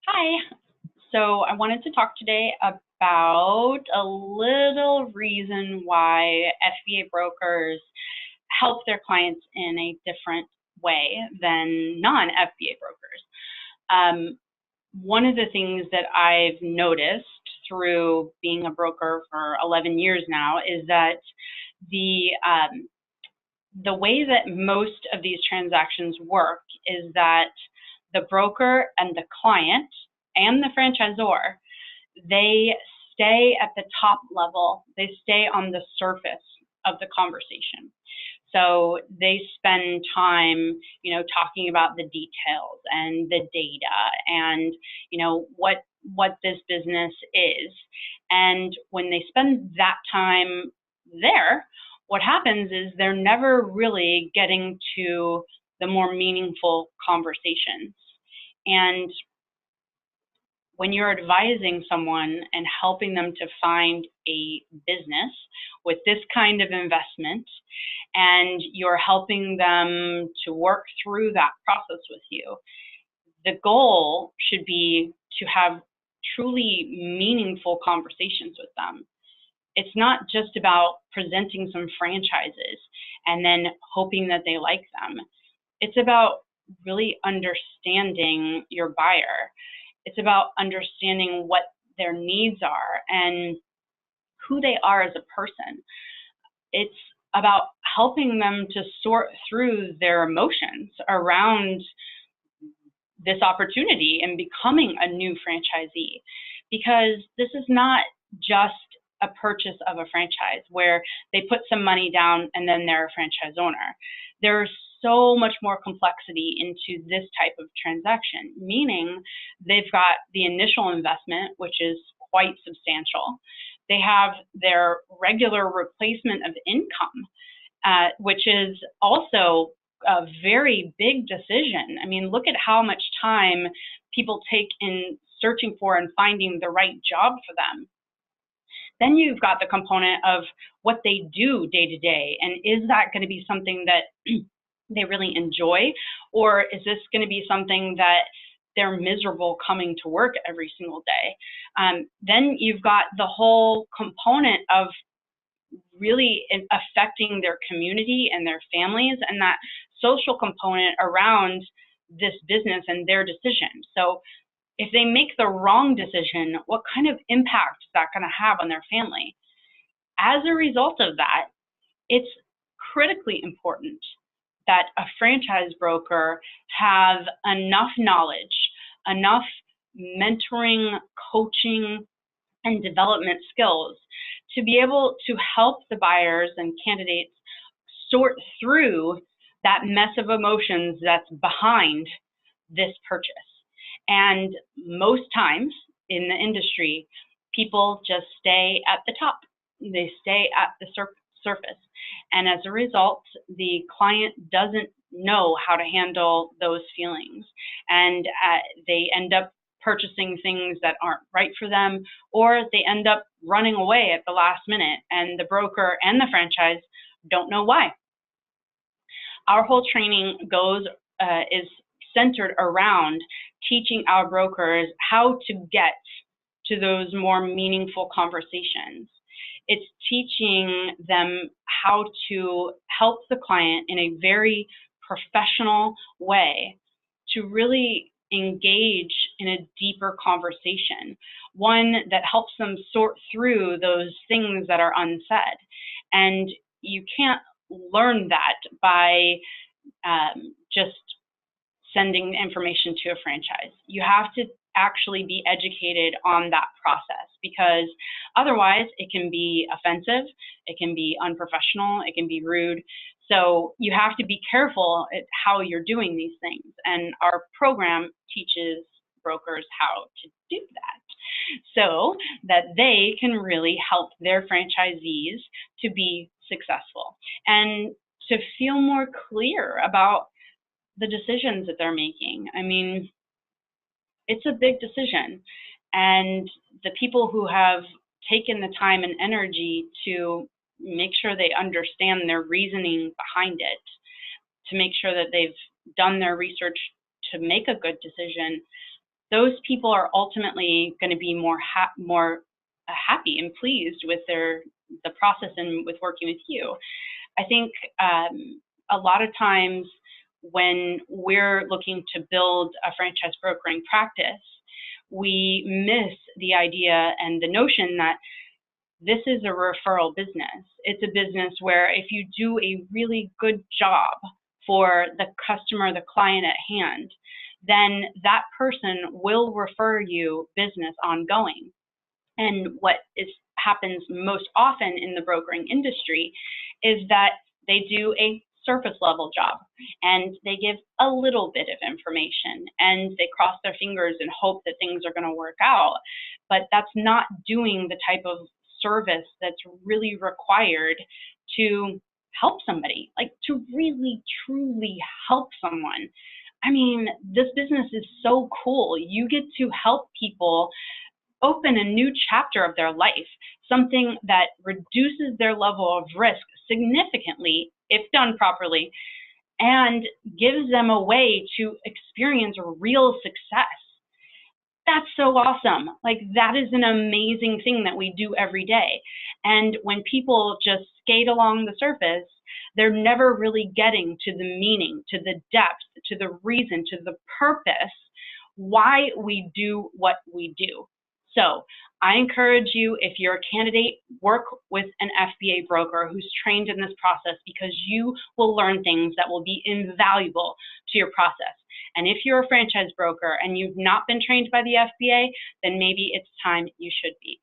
Hi. So I wanted to talk today about a little reason why FBA brokers help their clients in a different way than non-FBA brokers. One of the things that I've noticed through being a broker for 11 years now is that the the way that most of these transactions work is that the broker and the client and the franchisor, they stay at the top level. They stay on the surface of the conversation. So they spend time, talking about the details and the data and, what this business is. And when they spend that time there, what happens is they're never really getting to the more meaningful conversations. And when you're advising someone and helping them to find a business with this kind of investment, and you're helping them to work through that process with you, the goal should be to have truly meaningful conversations with them. It's not just about presenting some franchises and then hoping that they like them. It's about really understanding your buyer. It's about understanding what their needs are and who they are as a person. It's about helping them to sort through their emotions around this opportunity and becoming a new franchisee, because this is not just a purchase of a franchise where they put some money down and then they're a franchise owner. There's so much more complexity into this type of transaction, meaning they've got the initial investment, which is quite substantial. They have their regular replacement of income, which is also a very big decision. I mean, look at how much time people take in searching for and finding the right job for them. Then you've got the component of what they do day to day, and is that going to be something that they really enjoy, or is this going to be something that they're miserable coming to work every single day? Then you've got the whole component of really affecting their community and their families, and that social component around this business and their decision. So if they make the wrong decision, what kind of impact is that going to have on their family? As a result of that, it's critically important that a franchise broker have enough knowledge, enough mentoring, coaching, and development skills to be able to help the buyers and candidates sort through that mess of emotions that's behind this purchase. And most times in the industry, people just stay at the top. They stay at the surface. And as a result, the client doesn't know how to handle those feelings. And they end up purchasing things that aren't right for them, or they end up running away at the last minute, and the broker and the franchise don't know why. Our whole training is centered around teaching our brokers how to get to those more meaningful conversations. It's teaching them how to help the client in a very professional way to really engage in a deeper conversation, one that helps them sort through those things that are unsaid. And you can't learn that by just sending information to a franchise. You have to actually be educated on that process, because otherwise it can be offensive, it can be unprofessional, it can be rude. So you have to be careful at how you're doing these things. And our program teaches brokers how to do that so that they can really help their franchisees to be successful and to feel more clear about the decisions that they're making. I mean, it's a big decision, and the people who have taken the time and energy to make sure they understand their reasoning behind it, to make sure that they've done their research to make a good decision, those people are ultimately going to be more happy and pleased with the process and with working with you. I think a lot of times when we're looking to build a franchise brokering practice, we miss the idea and the notion that this is a referral business. It's a business where if you do a really good job for the customer, the client at hand, then that person will refer you business ongoing. And what happens most often in the brokering industry is that they do a surface level job and they give a little bit of information and they cross their fingers and hope that things are going to work out. But that's not doing the type of service that's really required to help somebody, like to really truly help someone. I mean, this business is so cool. You get to help people open a new chapter of their life, something that reduces their level of risk significantly if done properly, and gives them a way to experience real success. That's so awesome. Like, that is an amazing thing that we do every day. And when people just skate along the surface, they're never really getting to the meaning, to the depth, to the reason, to the purpose why we do what we do. So I encourage you, if you're a candidate, work with an FBA broker who's trained in this process, because you will learn things that will be invaluable to your process. And if you're a franchise broker and you've not been trained by the FBA, then maybe it's time you should be.